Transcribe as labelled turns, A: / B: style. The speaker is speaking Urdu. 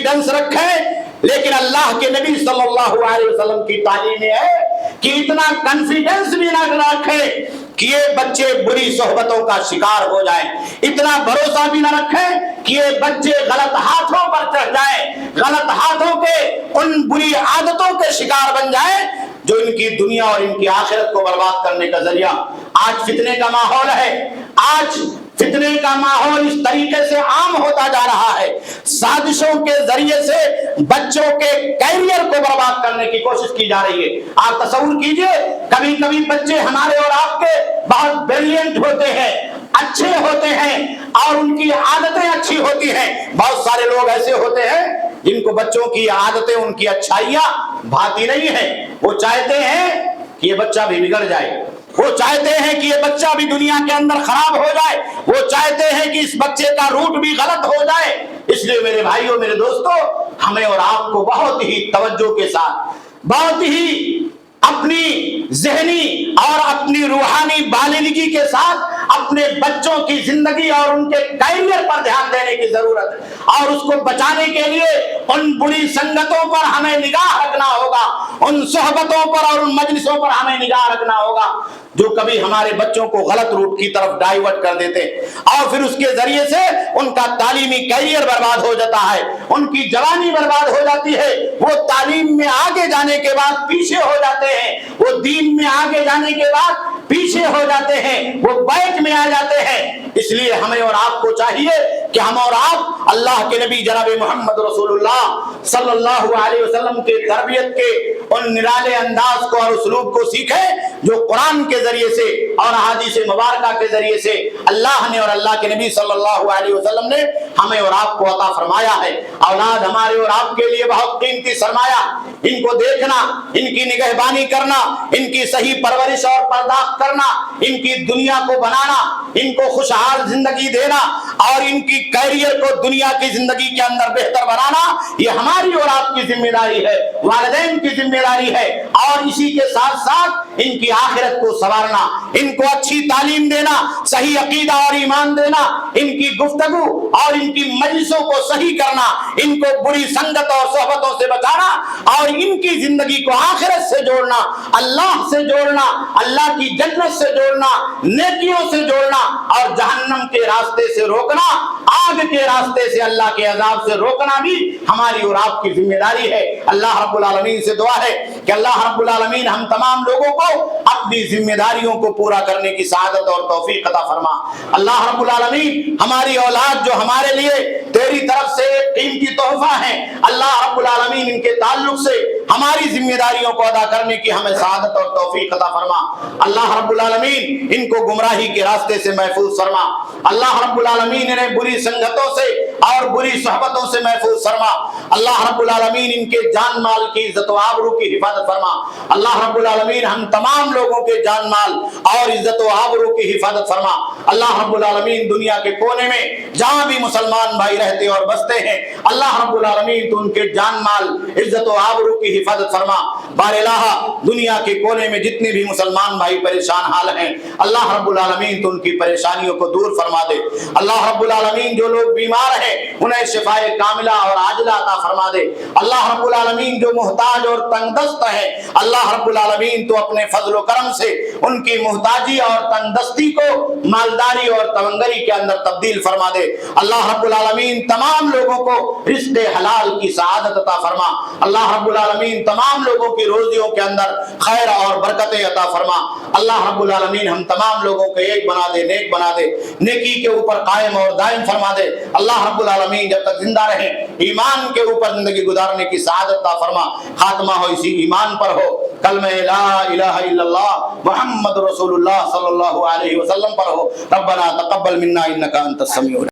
A: کانفیڈنس رکھیں، لیکن اللہ کے نبی صلی اللہ علیہ وسلم کی تعلیم ہے کہ اتنا کانفیڈنس بھی نہ رکھیں کہ یہ بچے بری صحبتوں کا شکار ہو جائیں، اتنا بھروسہ بھی نہ رکھیں کہ یہ بچے غلط ہاتھوں پر چڑھ جائیں، غلط ہاتھوں کے ان بری عادتوں کے شکار بن جائیں جو ان کی دنیا اور ان کی آخرت کو برباد کرنے کا ذریعہ۔ آج فتنے کا ماحول ہے، آج فتنے کا ماحول اس طریقے سے عام ہوتا جا رہا ہے، سازشوں کے ذریعے سے بچوں کے کیریئر کو برباد کرنے کی کوشش کی جا رہی ہے۔ آپ تصور کیجئے، کبھی کبھی بچے ہمارے اور آپ کے بہت بریلینٹ ہوتے ہیں، اچھے ہوتے ہیں اور ان کی عادتیں اچھی ہوتی ہیں۔ بہت سارے لوگ ایسے ہوتے ہیں جن کو بچوں کی عادتیں، ان کی اچھائیاں بھاتی نہیں ہیں، وہ چاہتے ہیں کہ یہ بچہ بھی بگڑ جائے، وہ چاہتے ہیں کہ یہ بچہ بھی دنیا کے اندر خراب ہو جائے، وہ چاہتے ہیں کہ اس بچے کا روٹ بھی غلط ہو جائے۔ اس لیے میرے بھائیوں، میرے دوستوں، ہمیں اور آپ کو بہت ہی توجہ کے ساتھ، بہت ہی اپنی ذہنی اور اپنی روحانی بالغی کے ساتھ اپنے بچوں کی زندگی اور ان کے کیریئر پر دھیان دینے کی ضرورت ہے، اور اس کو بچانے کے لیے ان بری سنگتوں پر ہمیں نگاہ رکھنا ہوگا، ان صحبتوں پر اور ان مجلسوں پر ہمیں نگاہ رکھنا ہوگا جو کبھی ہمارے بچوں کو غلط روٹ کی طرف ڈائیورٹ کر دیتے اور پھر اس کے ذریعے سے ان کا تعلیمی کیریئر برباد ہو جاتا ہے، ان کی جوانی برباد ہو جاتی ہے، وہ تعلیم میں آگے جانے کے بعد پیچھے ہو جاتے ہیں، وہ دین میں آگے جانے کے بعد پیچھے ہو جاتے ہیں، وہ بیک میں آ جاتے ہیں۔ اس لیے ہمیں اور آپ کو چاہیے کہ ہم اور آپ اللہ کے نبی جناب محمد رسول اللہ صلی اللہ علیہ وسلم کے تربیت کے ان نرالے انداز کو اور اسلوب کو سیکھیں جو قرآن کے ذریعے سے اور احادیث مبارکہ کے ذریعے سے اللہ نے اور اللہ کے نبی صلی اللہ علیہ وسلم نے ہمیں اور آپ کو عطا فرمایا ہے۔ اولاد ہمارے اور آپ کے لیے بہت قیمتی سرمایہ، ان کو دیکھنا، ان کی نگہبانی کرنا، ان کی صحیح پرورش اور پرداخت کرنا، ان کی دنیا کو بنانا، ان کو خوشحال زندگی دینا اور ان کی کیریئر کو دنیا کی زندگی کے اندر بہتر بنانا، یہ ہماری اور آپ کی ذمہ داری ہے، والدین کی ذمہ داری ہے، اور اسی کے ساتھ ساتھ ان کی آخرت کو سنوارنا، ان کو اچھی تعلیم دینا، صحیح عقیدہ اور ایمان دینا، ان کی گفتگو اور ان کی مجلسوں کو صحیح کرنا، ان کو بری سنگت اور صحبتوں سے بچانا اور ان کی زندگی کو آخرت سے جوڑنا، اللہ سے جوڑنا، اللہ کی جنت سے جوڑنا، نیکیوں سے جوڑنا اور جہنم کے راستے سے روکنا، آگ کے راستے سے اللہ کے عذاب سے روکنا بھی ہماری اور آپ کی ذمہ داری ہے۔ اللہ رب العالمین سے دعا ہے کہ اللہ رب العالمین ہم تمام لوگوں کو اپنی ذمہ داریوں کو پورا کرنے کی سعادت اور توفیق عطا فرما۔ اللہ رب العالمین ہماری اولاد جو ہمارے لیے تیری طرف سے ایک قیمتی تحفہ ہے، اللہ رب العالمین ان کے تعلق سے ہماری ذمہ داریوں کو ادا کرنے کی ہمیں سعادت اور توفیق عطا فرما۔ اللہ رب العالمین ان کو گمراہی کے راستے سے محفوظ فرما۔ اللہ رب العالمین انہیں بری سنگتوں سے اور بری صحبتوں سے محفوظ فرما۔ اللہ رب العالمین ان کے جان مال کی عزت و آبرو کی حفاظت فرما۔ اللہ رب العالمین ہم تمام لوگوں کے جان مال اور عزت و آبرو کی حفاظت فرما۔ اللہ رب العالمین دنیا کے کونے میں جہاں بھی مسلمان بھائی رہتے اور بستے ہیں، اللہ رب العالمین تو ان کے جان مال، عزت و آبرو کی حفاظت فرما۔ بار الہ دنیا کے کونے میں جتنے بھی مسلمان بھائی پریشان حال ہیں، اللہ رب العالمین تو ان کی پریشانیوں کو دور فرما دے۔ اللہ رب العالمین جو لوگ بیمار ہیں انہیں شفائے کاملہ اور عاجلہ عطا فرما دے۔ اللہ رب العالمین جو محتاج اور تنگ دست ہیں، اللہ رب العالمین تو اپنے فضل و کرم سے ان کی محتاجی اور تنگ دستی کو مالداری اور تونگری کے اندر تبدیل فرما دے۔ اللہ رب العالمین تمام لوگوں کو رزق حلال کی سعادت عطا فرما۔ اللہ رب العالمین تمام لوگوں کی روزیوں کے اندر خیر اور برکتیں عطا فرما۔ اللہ رب العالمین ہم تمام لوگوں کو ایک بنا دے، نیک بنا دے، نیکی کے اوپر قائم اور دائم فرما دے۔ اللہ رب العالمین جب تک زندہ رہے ایمان کے اوپر زندگی گزارنے کی سعادت عطا فرما، خاتمہ ہو اسی ایمان پر ہو، کلمہ لا الہ الا اللہ محمد رسول اللہ صلی اللہ علیہ وسلم پر ہو۔ ربنا تقبل منا انک انت السمیع